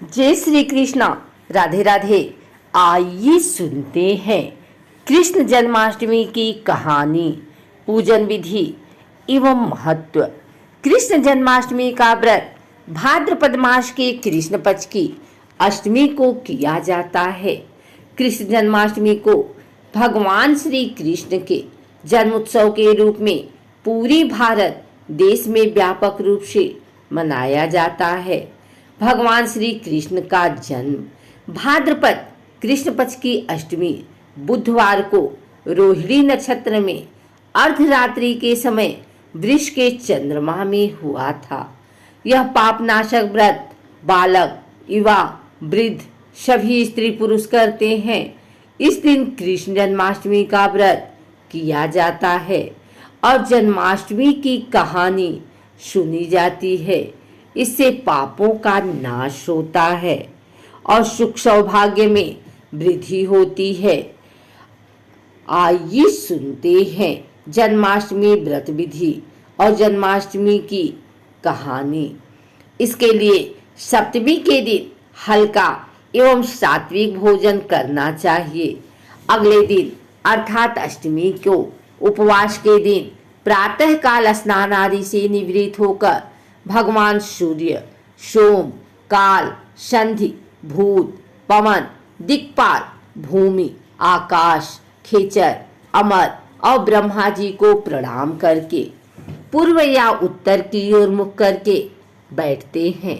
जय श्री कृष्णा। राधे राधे। आइए सुनते हैं कृष्ण जन्माष्टमी की कहानी, पूजन विधि एवं महत्व। कृष्ण जन्माष्टमी का व्रत भाद्रपद मास के कृष्ण पक्ष की अष्टमी को किया जाता है। कृष्ण जन्माष्टमी को भगवान श्री कृष्ण के जन्मोत्सव के रूप में पूरी भारत देश में व्यापक रूप से मनाया जाता है। भगवान श्री कृष्ण का जन्म भाद्रपद कृष्ण पक्ष की अष्टमी बुधवार को रोहिणी नक्षत्र में अर्धरात्रि के समय वृष के चंद्रमा में हुआ था। यह पापनाशक व्रत बालक, युवा, वृद्ध सभी स्त्री पुरुष करते हैं। इस दिन कृष्ण जन्माष्टमी का व्रत किया जाता है और जन्माष्टमी की कहानी सुनी जाती है। इससे पापों का नाश होता है और सुख सौभाग्य में वृद्धि होती है। आइए सुनते हैं जन्माष्टमी व्रत विधि और जन्माष्टमी की कहानी। इसके लिए सप्तमी के दिन हल्का एवं सात्विक भोजन करना चाहिए। अगले दिन अर्थात अष्टमी को उपवास के दिन प्रातः काल स्नान आदि से निवृत्त होकर भगवान सूर्य, सोम, काल, संधि, भूत, पवन, दिक्पाल, भूमि, आकाश, खेचर, अमर और ब्रह्मा जी को प्रणाम करके पूर्व या उत्तर की ओर मुख करके बैठते हैं।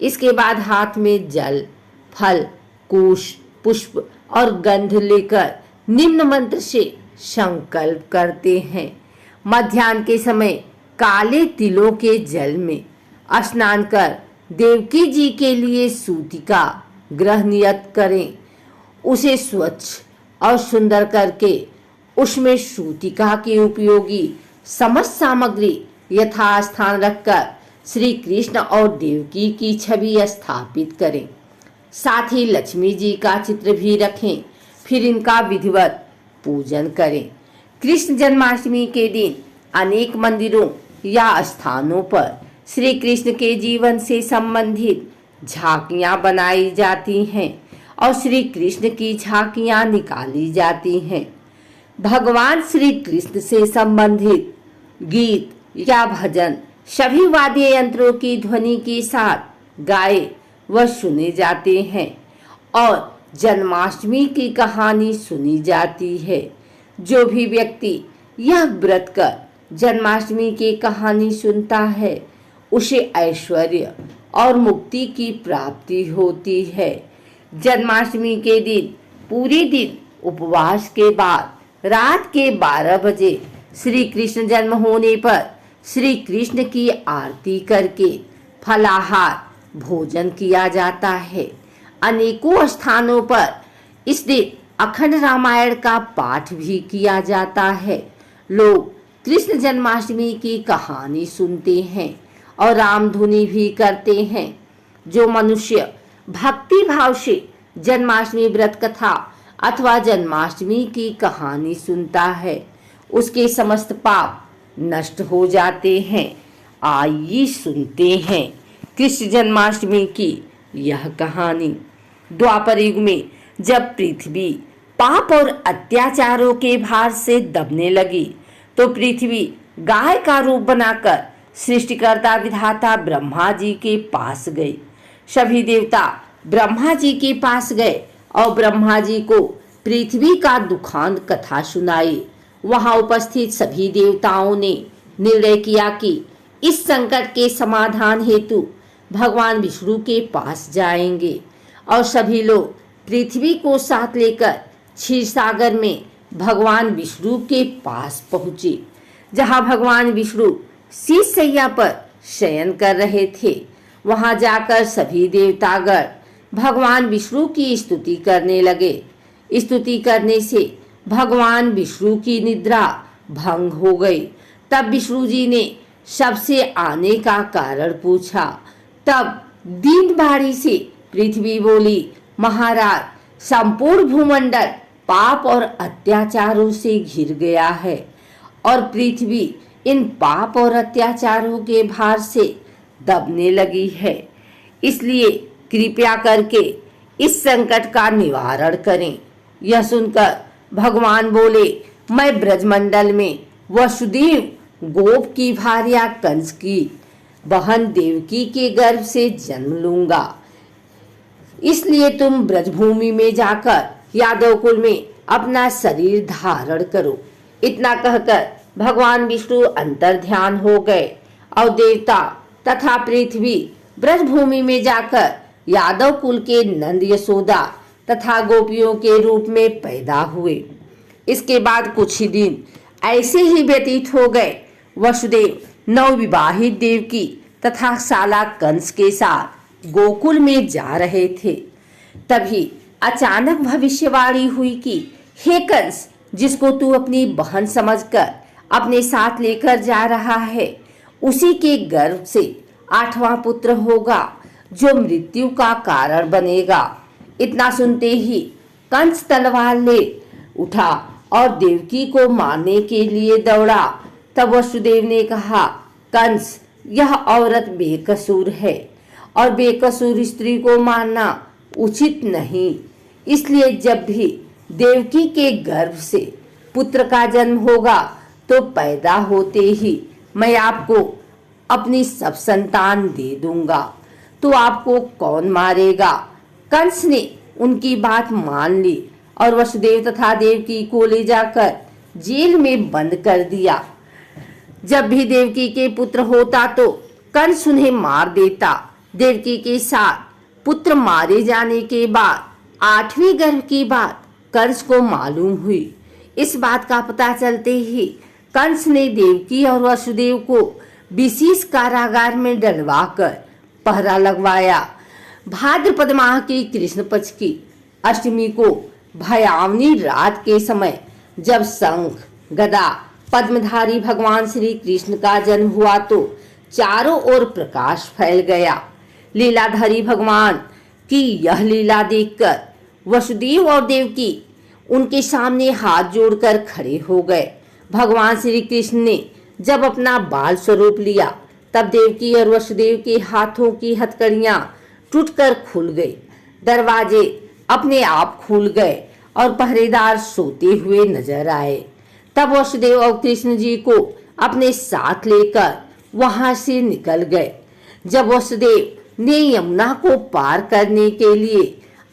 इसके बाद हाथ में जल, फल, कुश, पुष्प और गंध लेकर निम्न मंत्र से संकल्प करते हैं। मध्याह्न के समय काले तिलों के जल में स्नान कर देवकी जी के लिए सूतिका ग्रह नियत करें। उसे स्वच्छ और सुंदर करके उसमें सूतिका के उपयोगी समस्त सामग्री यथास्थान रखकर श्री कृष्ण और देवकी की छवि स्थापित करें। साथ ही लक्ष्मी जी का चित्र भी रखें। फिर इनका विधिवत पूजन करें। कृष्ण जन्माष्टमी के दिन अनेक मंदिरों या स्थानों पर श्री कृष्ण के जीवन से संबंधित झांकियां बनाई जाती हैं और श्री कृष्ण की झांकियां निकाली जाती हैं। भगवान श्री कृष्ण से संबंधित गीत या भजन सभी वाद्य यंत्रों की ध्वनि के साथ गाए व सुने जाते हैं और जन्माष्टमी की कहानी सुनी जाती है। जो भी व्यक्ति यह व्रत कर जन्माष्टमी की कहानी सुनता है उसे ऐश्वर्य और मुक्ति की प्राप्ति होती है। जन्माष्टमी के दिन पूरे दिन उपवास के बाद रात के 12 बजे श्री कृष्ण जन्म होने पर श्री कृष्ण की आरती करके फलाहार भोजन किया जाता है। अनेकों स्थानों पर इस दिन अखंड रामायण का पाठ भी किया जाता है। लोग कृष्ण जन्माष्टमी की कहानी सुनते हैं और रामधुनी भी करते हैं। जो मनुष्य भक्ति भाव से जन्माष्टमी व्रत कथा अथवा जन्माष्टमी की कहानी सुनता है उसके समस्त पाप नष्ट हो जाते हैं। आइए सुनते हैं कृष्ण जन्माष्टमी की यह कहानी। द्वापर युग में जब पृथ्वी पाप और अत्याचारों के भार से दबने लगी तो पृथ्वी गाय का रूप बनाकर सृष्टिकर्ता विधाता ब्रह्मा जी के पास गई। सभी देवता ब्रह्मा जी के पास गए और ब्रह्मा जी को पृथ्वी का दुखांत कथा सुनाई। वहां उपस्थित सभी देवताओं ने निर्णय किया कि इस संकट के समाधान हेतु भगवान विष्णु के पास जाएंगे और सभी लोग पृथ्वी को साथ लेकर क्षीर सागर में भगवान विष्णु के पास पहुंचे, जहां भगवान विष्णु शीश शैया पर शयन कर रहे थे। वहां जाकर सभी देवतागण भगवान विष्णु की स्तुति करने लगे। स्तुति करने से भगवान विष्णु की निद्रा भंग हो गई। तब विष्णु जी ने सबसे आने का कारण पूछा। तब दीन बाड़ी से पृथ्वी बोली, महाराज, संपूर्ण भूमंडल पाप और अत्याचारों से घिर गया है और पृथ्वी इन पाप और अत्याचारों के भार से दबने लगी है। इसलिए कृपया करके इस संकट का निवारण करें। यह सुनकर भगवान बोले, मैं ब्रजमंडल में वसुदेव गोप की भार्या कंस की बहन देवकी के गर्भ से जन्म लूंगा, इसलिए तुम ब्रजभूमि में जाकर यादव कुल में अपना शरीर धारण करो। इतना कहकर भगवान विष्णु अंतर ध्यान हो गए और देवता तथा पृथ्वी ब्रजभूमि में जाकर यादव कुल के नंद यशोदा तथा गोपियों के रूप में पैदा हुए। इसके बाद कुछ ही दिन ऐसे ही व्यतीत हो गए। वसुदेव नवविवाहित देवकी तथा साला कंस के साथ गोकुल में जा रहे थे। तभी अचानक भविष्यवाणी हुई कि हे कंस, जिसको तू अपनी बहन समझकर अपने साथ लेकर जा रहा है, उसी के गर्भ से 8वां पुत्र होगा जो मृत्यु का कारण बनेगा। इतना सुनते ही कंस तलवार ले उठा और देवकी को मारने के लिए दौड़ा। तब वसुदेव ने कहा, कंस, यह औरत बेकसूर है और बेकसूर स्त्री को मारना उचित नहीं। इसलिए जब भी देवकी के गर्भ से पुत्र का जन्म होगा तो पैदा होते ही मैं आपको अपनी सब संतान दे दूंगा, तो आपको कौन मारेगा। कंस ने उनकी बात मान ली और वसुदेव तथा देवकी को ले जाकर जेल में बंद कर दिया। जब भी देवकी के पुत्र होता तो कंस उन्हें मार देता। देवकी के साथ पुत्र मारे जाने के बाद 8वीं गर्भ की बात कंस को मालूम हुई। इस बात का पता चलते ही कंस ने देवकी और वसुदेव को विशेष कारागार में डलवाकर पहरा लगवाया। भाद्रपद माह की कृष्ण पक्ष की अष्टमी को भयावनी रात के समय जब शंख गदा पद्मधारी भगवान श्री कृष्ण का जन्म हुआ तो चारों ओर प्रकाश फैल गया। लीलाधारी भगवान की यह लीला देखकर वसुदेव और देवकी उनके सामने हाथ जोड़कर खड़े हो गए। भगवान श्री कृष्ण ने जब अपना बाल स्वरूप लिया तब देवकी और वसुदेव के हाथों की हथकड़ियां टूटकर खुल गई। दरवाजे अपने आप खुल गए और पहरेदार सोते हुए नजर आए। तब वसुदेव और कृष्ण जी को अपने साथ लेकर वहां से निकल गए। जब वसुदेव ने यमुना को पार करने के लिए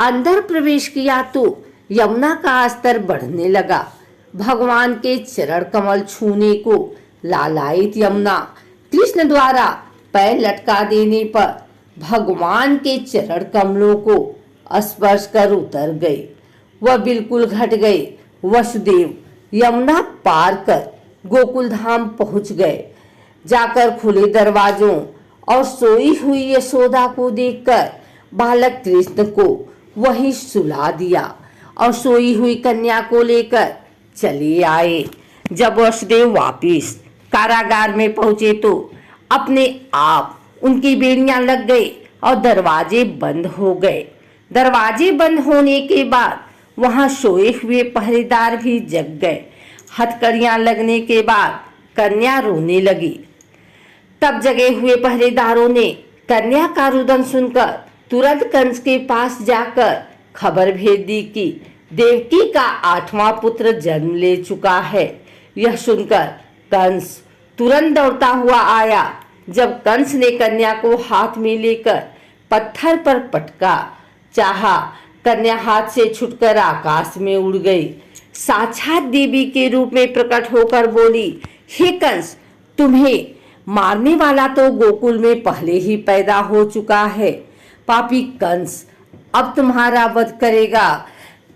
अंदर प्रवेश किया तो यमुना का स्तर बढ़ने लगा। भगवान के चरण कमल छूने को लालायित यमुना कृष्ण द्वारा पैर लटका देने पर भगवान के चरण कमलों को स्पर्श कर उतर गए। वह बिल्कुल घट गए। वसुदेव यमुना पार कर गोकुल धाम पहुंच गए। जाकर खुले दरवाजों और सोई हुई यशोदा को देखकर बालक कृष्ण को वहीं सुला दिया और सोई हुई कन्या को लेकर चले आए। जब वसुदेव वापिस कारागार में पहुंचे तो अपने आप उनकी बेड़ियां लग गई और दरवाजे बंद हो गए। दरवाजे बंद होने के बाद वहां सोए हुए पहरेदार भी जग गए। हथकड़ियां लगने के बाद कन्या रोने लगी। तब जगे हुए पहरेदारों ने कन्या का रुदन सुनकर तुरंत कंस के पास जाकर खबर भेज दी कि देवकी का 8वां पुत्र जन्म ले चुका है। यह सुनकर कंस तुरंत दौड़ता हुआ आया। जब कंस ने कन्या को हाथ में लेकर पत्थर पर पटका चाहा, कन्या हाथ से छूटकर आकाश में उड़ गई। साक्षात देवी के रूप में प्रकट होकर बोली, हे कंस, तुम्हें मारने वाला तो गोकुल में पहले ही पैदा हो चुका है। पापी कंस अब तुम्हारा वध करेगा।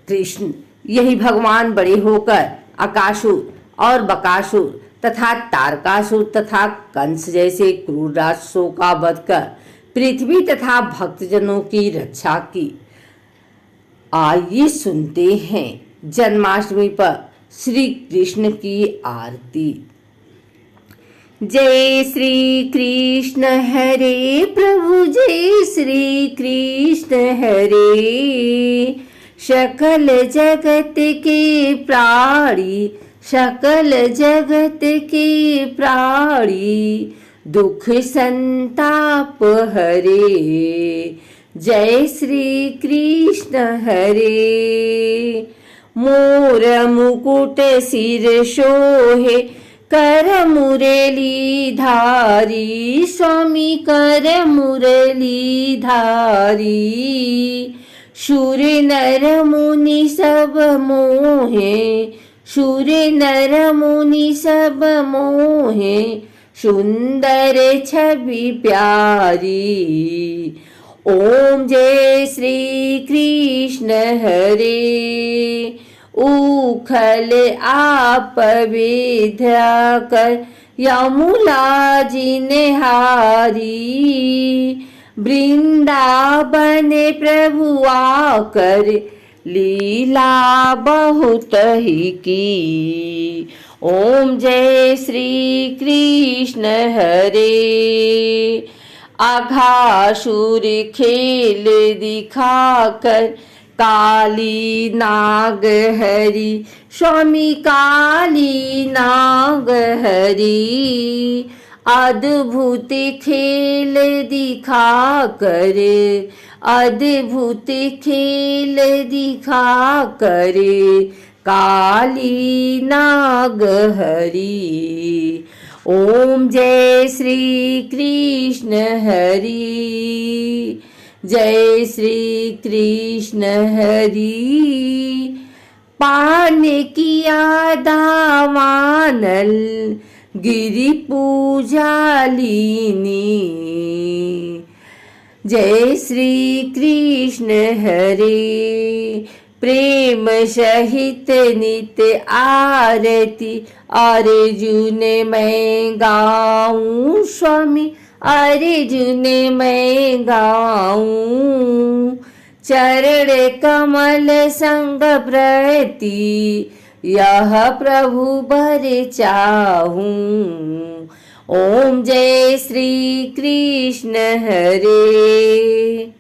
कृष्ण यही भगवान बड़े होकर अकासुर और बकासुर तथा तारकासुर तथा कंस जैसे क्रूर राक्षसों का वध कर पृथ्वी तथा भक्तजनों की रक्षा की। आइए सुनते हैं जन्माष्टमी पर श्री कृष्ण की आरती। जय श्री कृष्ण हरे प्रभु, जय श्री कृष्ण हरे। सकल जगत के प्राणी, सकल जगत के प्राणी, दुख संताप हरे। जय श्री कृष्ण हरे। मोर मुकुट सिर शोहे कर मुरली धारी, स्वामी कर मुरली धारी। शूर नर मुनि सब मोहे, शूर नर मुनि सब मोहे, सुंदर छवि प्यारी। ओम जय श्री कृष्ण हरे। उखल आप विद्या कर यमुला जी निहारी, वृंदावन प्रभु आकर लीला बहुत ही की। ओम जय श्री कृष्ण हरे। अघासुर खेल दिखाकर काली नाग हरी, स्वामी काली नाग हरी। अद्भुत खेल दिखाकर, अद्भुत खेल दिखाकर काली नाग हरी। ओम जय श्री कृष्ण हरि। जय श्री कृष्ण हरि। पान किया दावानल गिरि पूजा लीनी। जय श्री कृष्ण हरे। प्रेम सहित नित्य आरती अर्जुन मैं गाऊं, स्वामी अर्जुन मैं गाऊं। चरण कमल संग प्रति यह प्रभु बर चाहूं। ओम जय श्री कृष्ण हरे।